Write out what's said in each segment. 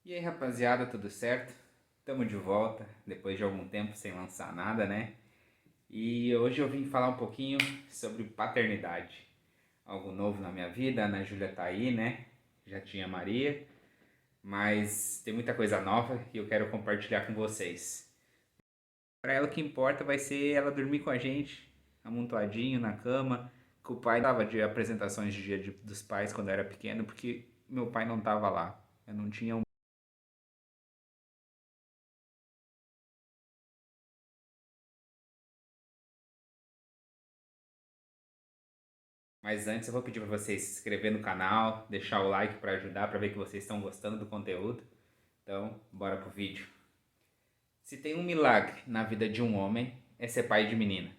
E aí, rapaziada, tudo certo? Tamo de volta, depois de algum tempo sem lançar nada, né? E hoje eu vim falar um pouquinho sobre paternidade. Algo novo na minha vida, a Ana Júlia tá aí, né? Já tinha a Maria, mas tem muita coisa nova e eu quero compartilhar com vocês. Pra ela o que importa vai ser ela dormir com a gente, amontoadinho na cama, que o pai dava de apresentações de dos pais quando eu era pequeno, porque meu pai não tava lá. Eu não tinha um. Mas antes eu vou pedir para vocês se inscrever no canal, deixar o like para ajudar, para ver que vocês estão gostando do conteúdo. Então, bora pro vídeo. Se tem um milagre na vida de um homem, é ser pai de menina.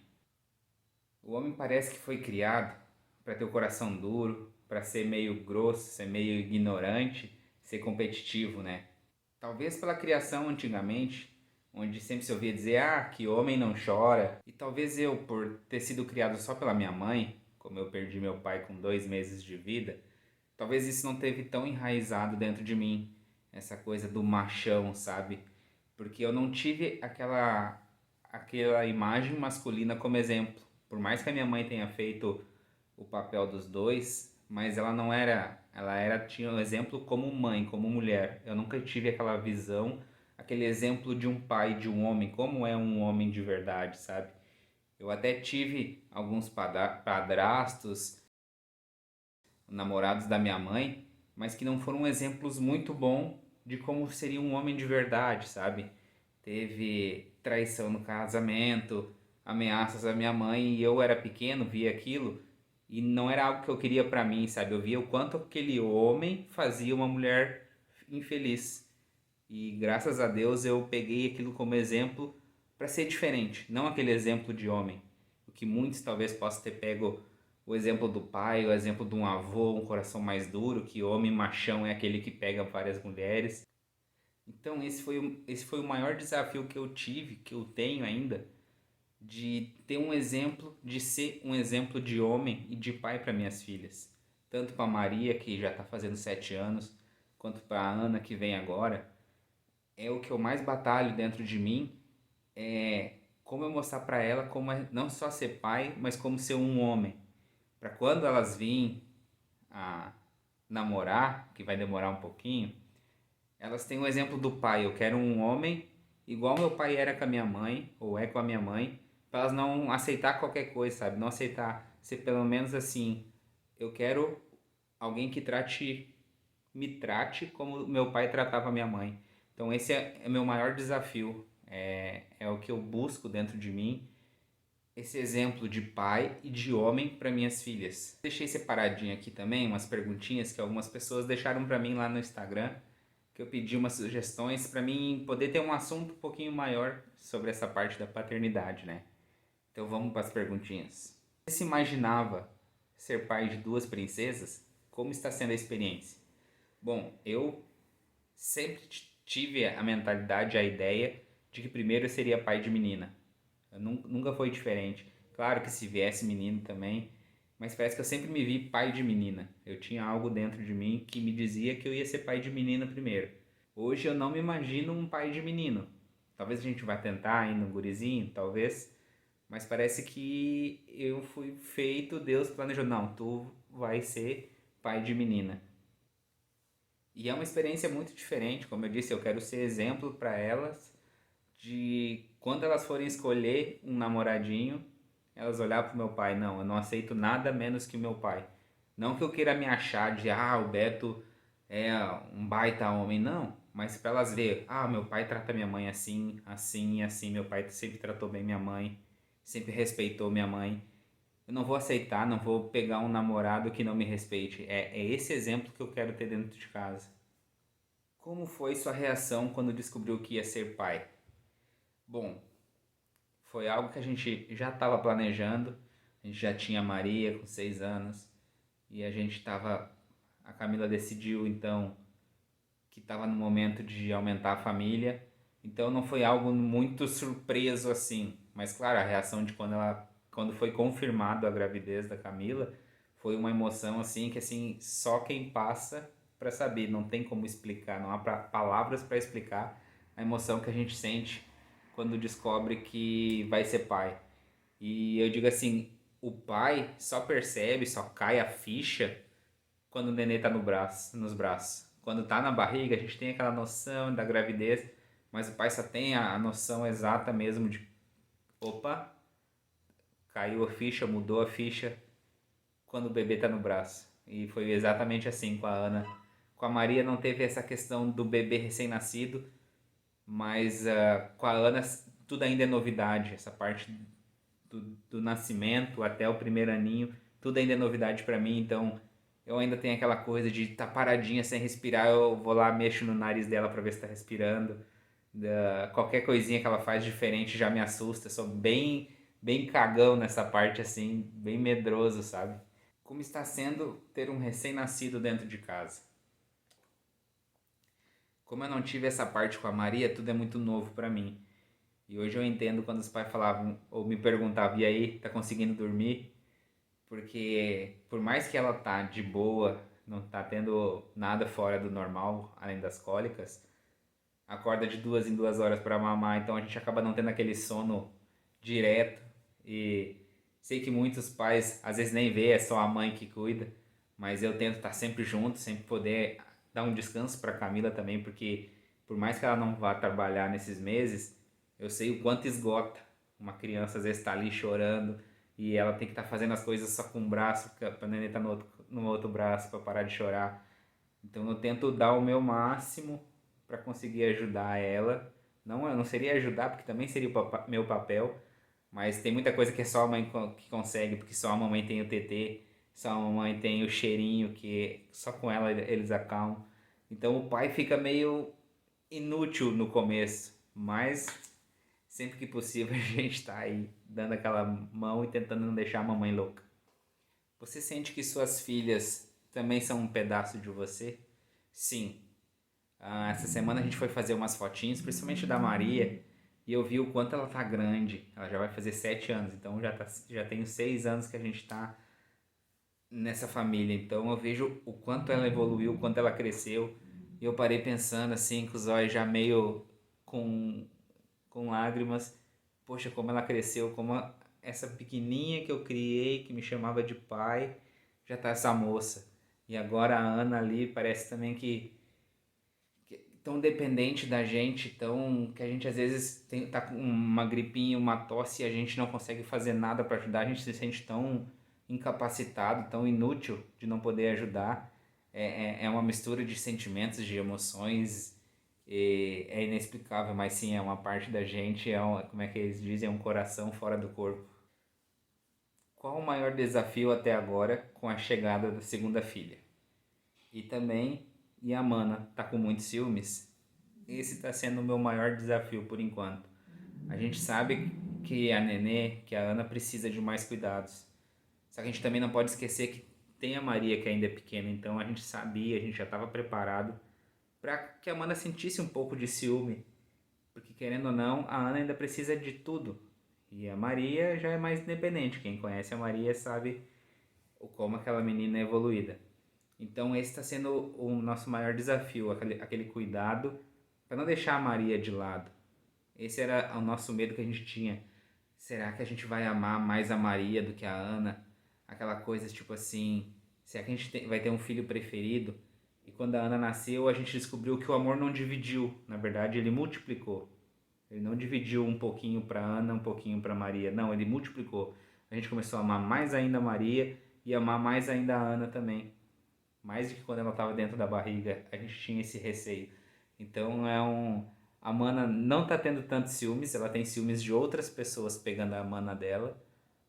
O homem parece que foi criado para ter o coração duro, para ser meio grosso, ser meio ignorante, ser competitivo, né? Talvez pela criação antigamente, onde sempre se ouvia dizer que homem não chora. E talvez eu, por ter sido criado só pela minha mãe, como eu perdi meu pai com 2 meses de vida, talvez isso não teve tão enraizado dentro de mim, essa coisa do machão, sabe? Porque eu não tive aquela imagem masculina como exemplo. Por mais que a minha mãe tenha feito o papel dos dois, mas ela não era, ela era tinha um exemplo como mãe, como mulher. Eu nunca tive aquela visão, aquele exemplo de um pai, de um homem, como é um homem de verdade, sabe? Eu até tive alguns padrastos, namorados da minha mãe, mas que não foram exemplos muito bons de como seria um homem de verdade, sabe? Teve traição no casamento, ameaças à minha mãe, e eu era pequeno, via aquilo e não era algo que eu queria pra mim, sabe? Eu via o quanto aquele homem fazia uma mulher infeliz. E graças a Deus eu peguei aquilo como exemplo para ser diferente, não aquele exemplo de homem. O que muitos talvez possam ter pego o exemplo do pai, o exemplo de um avô, um coração mais duro, que homem machão é aquele que pega várias mulheres. Então esse foi o maior desafio que eu tive, que eu tenho ainda, de ter um exemplo, de ser um exemplo de homem e de pai para minhas filhas. Tanto para Maria, que já está fazendo 7 anos, quanto para a Ana, que vem agora. É o que eu mais batalho dentro de mim, é como eu mostrar para ela como é não só ser pai, mas como ser um homem. Para quando elas virem a namorar, que vai demorar um pouquinho, elas têm o exemplo do pai. Eu quero um homem igual meu pai era com a minha mãe, ou é com a minha mãe, para elas não aceitar qualquer coisa, sabe? Não aceitar ser pelo menos assim. Eu quero alguém que me trate como meu pai tratava minha mãe. Então esse é meu maior desafio. É o que eu busco dentro de mim, esse exemplo de pai e de homem para minhas filhas. Deixei separadinho aqui também umas perguntinhas que algumas pessoas deixaram para mim lá no Instagram, que eu pedi umas sugestões para mim poder ter um assunto um pouquinho maior sobre essa parte da paternidade, né? Então vamos para as perguntinhas. Você se imaginava ser pai de duas princesas? Como está sendo a experiência? Bom, eu sempre tive a mentalidade, a ideia de que primeiro eu seria pai de menina. Eu nunca foi diferente. Claro que se viesse menino também, mas parece que eu sempre me vi pai de menina. Eu tinha algo dentro de mim que me dizia que eu ia ser pai de menina primeiro. Hoje eu não me imagino um pai de menino. Talvez a gente vá tentar ainda um gurizinho, talvez, mas parece que eu fui feito, Deus planejou, não, tu vai ser pai de menina. E é uma experiência muito diferente, como eu disse, eu quero ser exemplo para elas de quando elas forem escolher um namoradinho, elas olhar pro meu pai, não, eu não aceito nada menos que o meu pai. Não que eu queira me achar de, o Beto é um baita homem, não, mas para elas ver, meu pai trata minha mãe assim, assim e assim, meu pai sempre tratou bem minha mãe, sempre respeitou minha mãe. Eu não vou aceitar, não vou pegar um namorado que não me respeite. É esse exemplo que eu quero ter dentro de casa. Como foi sua reação quando descobriu que ia ser pai? Bom, foi algo que a gente já estava planejando. A gente já tinha a Maria com 6 anos e a gente estava. A Camila decidiu então que estava no momento de aumentar a família. Então não foi algo muito surpreso assim. Mas claro, a reação de quando foi confirmado a gravidez da Camila foi uma emoção assim que assim só quem passa para saber, não tem como explicar, não há palavras para explicar a emoção que a gente sente quando descobre que vai ser pai. E eu digo assim, o pai só percebe, só cai a ficha quando o nenê tá no braço, nos braços. Quando tá na barriga, a gente tem aquela noção da gravidez, mas o pai só tem a noção exata mesmo de, opa, caiu a ficha, mudou a ficha quando o bebê tá no braço. E foi exatamente assim com a Ana. Com a Maria não teve essa questão do bebê recém-nascido, mas com a Ana tudo ainda é novidade. Essa parte do nascimento até o primeiro aninho, tudo ainda é novidade para mim. Então eu ainda tenho aquela coisa de estar tá paradinha sem respirar. Eu vou lá, mexo no nariz dela para ver se está respirando. Qualquer coisinha que ela faz diferente já me assusta. Eu sou bem cagão nessa parte assim, bem medroso, sabe? Como está sendo ter um recém-nascido dentro de casa. Como eu não tive essa parte com a Maria, tudo é muito novo para mim. E hoje eu entendo quando os pais falavam ou me perguntavam, e aí, tá conseguindo dormir? Porque por mais que ela tá de boa, não tá tendo nada fora do normal, além das cólicas, acorda de 2 em 2 horas para mamar, então a gente acaba não tendo aquele sono direto. E sei que muitos pais às vezes nem vê, é só a mãe que cuida, mas eu tento estar sempre junto, sempre poder dar um descanso para Camila também, porque por mais que ela não vá trabalhar nesses meses, eu sei o quanto esgota. Uma criança às vezes está ali chorando e ela tem que estar fazendo as coisas só com um braço, para neném estar no outro braço para parar de chorar. Então eu tento dar o meu máximo para conseguir ajudar ela. Não, eu não seria ajudar, porque também seria o meu papel, mas tem muita coisa que é só a mãe que consegue, porque só a mamãe tem o TT, só a mamãe tem o cheirinho, que só com ela eles acalmam. Então o pai fica meio inútil no começo, mas sempre que possível a gente está aí dando aquela mão e tentando não deixar a mamãe louca. Você sente que suas filhas também são um pedaço de você? Sim. Essa semana a gente foi fazer umas fotinhos, principalmente da Maria, e eu vi o quanto ela tá grande. Ela já vai fazer 7 anos, então já tem 6 anos que a gente tá nessa família. Então eu vejo o quanto ela evoluiu, o quanto ela cresceu. E eu parei pensando assim, com os olhos já meio com, com lágrimas. Poxa, como ela cresceu, essa pequenininha que eu criei, que me chamava de pai, já tá essa moça. E agora a Ana ali parece também que tão dependente da gente, tão que a gente às vezes tá com uma gripinha, uma tosse e a gente não consegue fazer nada para ajudar, a gente se sente tão incapacitado, tão inútil de não poder ajudar. É uma mistura de sentimentos, de emoções, e é inexplicável, mas sim, é uma parte da gente, como é que eles dizem, é um coração fora do corpo. Qual o maior desafio até agora com a chegada da segunda filha? E também, e a Mana tá com muitos ciúmes? Esse está sendo o meu maior desafio por enquanto. A gente sabe que a Nenê, que a Ana precisa de mais cuidados. Só que a gente também não pode esquecer que tem a Maria que ainda é pequena, então a gente sabia, a gente já estava preparado para que a Mana sentisse um pouco de ciúme, porque querendo ou não, a Ana ainda precisa de tudo. E a Maria já é mais independente. Quem conhece a Maria sabe como aquela menina é evoluída. Então esse está sendo o nosso maior desafio, aquele cuidado para não deixar a Maria de lado. Esse era o nosso medo que a gente tinha. Será que a gente vai amar mais a Maria do que a Ana? Aquela coisa tipo assim, será que a gente vai ter um filho preferido? E quando a Ana nasceu, a gente descobriu que o amor não dividiu, na verdade ele multiplicou. Ele não dividiu um pouquinho para Ana, um pouquinho para Maria. Não, ele multiplicou. A gente começou a amar mais ainda a Maria e amar mais ainda a Ana também. Mais do que quando ela estava dentro da barriga, a gente tinha esse receio. Então a Mana não tá tendo tantos ciúmes, ela tem ciúmes de outras pessoas pegando a Mana dela,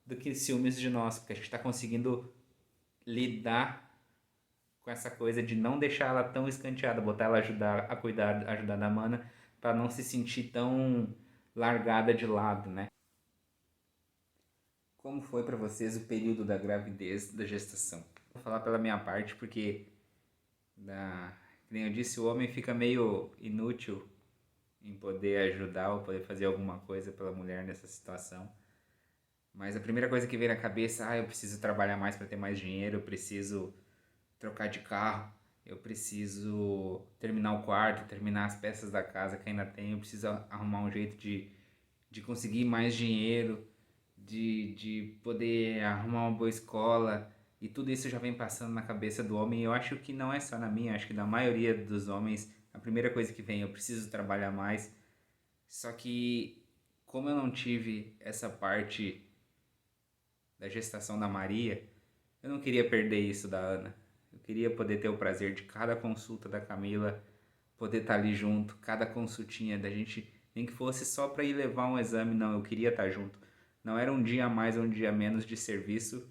do que ciúmes de nós, porque a gente está conseguindo lidar com essa coisa de não deixar ela tão escanteada, botar ela a cuidar, ajudar da Mana, para não se sentir tão largada de lado, né? Como foi para vocês o período da gravidez, da gestação? Vou falar pela minha parte, porque que nem eu disse, o homem fica meio inútil em poder ajudar ou poder fazer alguma coisa pela mulher nessa situação. Mas a primeira coisa que vem na cabeça, eu preciso trabalhar mais para ter mais dinheiro, eu preciso trocar de carro. Eu preciso terminar o quarto, terminar as peças da casa que ainda tenho. Eu preciso arrumar um jeito de conseguir mais dinheiro, de poder arrumar uma boa escola. E tudo isso já vem passando na cabeça do homem. E eu acho que não é só na minha, acho que na maioria dos homens, a primeira coisa que vem, eu preciso trabalhar mais. Só que, como eu não tive essa parte da gestação da Maria, eu não queria perder isso da Ana. Eu queria poder ter o prazer de cada consulta da Camila, poder estar ali junto, cada consultinha da gente, nem que fosse só para ir levar um exame, não, eu queria estar junto. Não era um dia a mais ou um dia a menos de serviço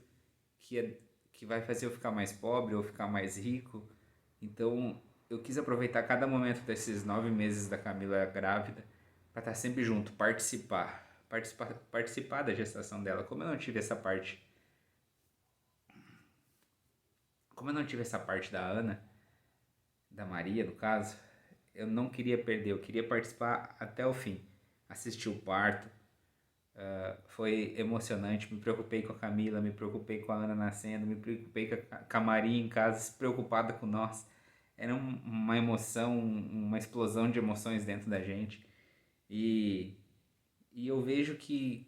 que vai fazer eu ficar mais pobre ou ficar mais rico. Então, eu quis aproveitar cada momento desses 9 meses da Camila grávida para estar sempre junto, participar da gestação dela. Como eu não tive essa parte da Ana, da Maria, no caso, eu não queria perder, eu queria participar até o fim. Assistir o parto, foi emocionante, me preocupei com a Camila, me preocupei com a Ana nascendo, me preocupei com a Maria em casa, preocupada com nós. Era uma emoção, uma explosão de emoções dentro da gente. E, e eu vejo que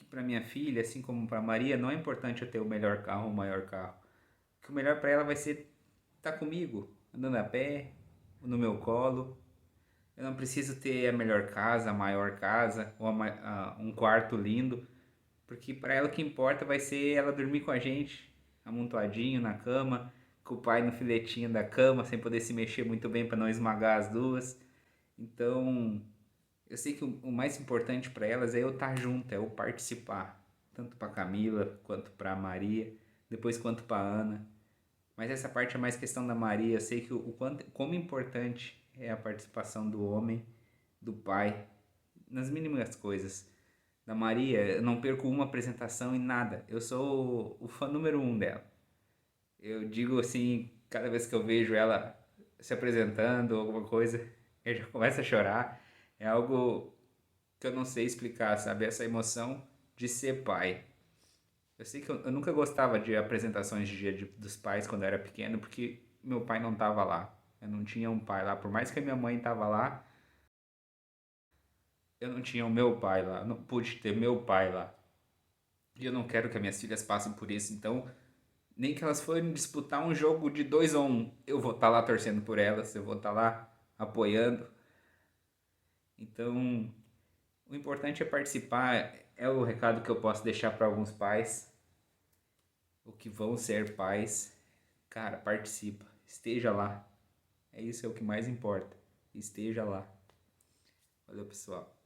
para minha filha, assim como para Maria, não é importante eu ter o melhor carro ou o maior carro. Que o melhor para ela vai ser estar comigo, andando a pé, no meu colo. Eu não preciso ter a melhor casa, a maior casa, ou um quarto lindo, porque para ela o que importa vai ser ela dormir com a gente, amontoadinho na cama, com o pai no filetinho da cama, sem poder se mexer muito bem para não esmagar as duas. Então, eu sei que o mais importante para elas é eu estar junto, é eu participar, tanto para Camila quanto para Maria, depois quanto para Ana. Mas essa parte é mais questão da Maria. Eu sei que como importante é a participação do homem, do pai, nas mínimas coisas. Da Maria, eu não perco uma apresentação em nada. Eu sou o fã número um dela. Eu digo assim, cada vez que eu vejo ela se apresentando, alguma coisa, eu já começo a chorar. É algo que eu não sei explicar, sabe? Essa emoção de ser pai. Eu sei que eu nunca gostava de apresentações de dos pais quando eu era pequeno, porque meu pai não estava lá. Eu não tinha um pai lá. Por mais que a minha mãe estava lá, eu não tinha o meu pai lá. Eu não pude ter meu pai lá. E eu não quero que as minhas filhas passem por isso. Então, nem que elas forem disputar um jogo de 2-1, eu vou estar lá torcendo por elas, eu vou estar lá apoiando. Então, o importante é participar. É o recado que eu posso deixar para alguns pais, o que vão ser pais. Cara, participa, esteja lá. É isso, é o que mais importa. Esteja lá. Valeu, pessoal.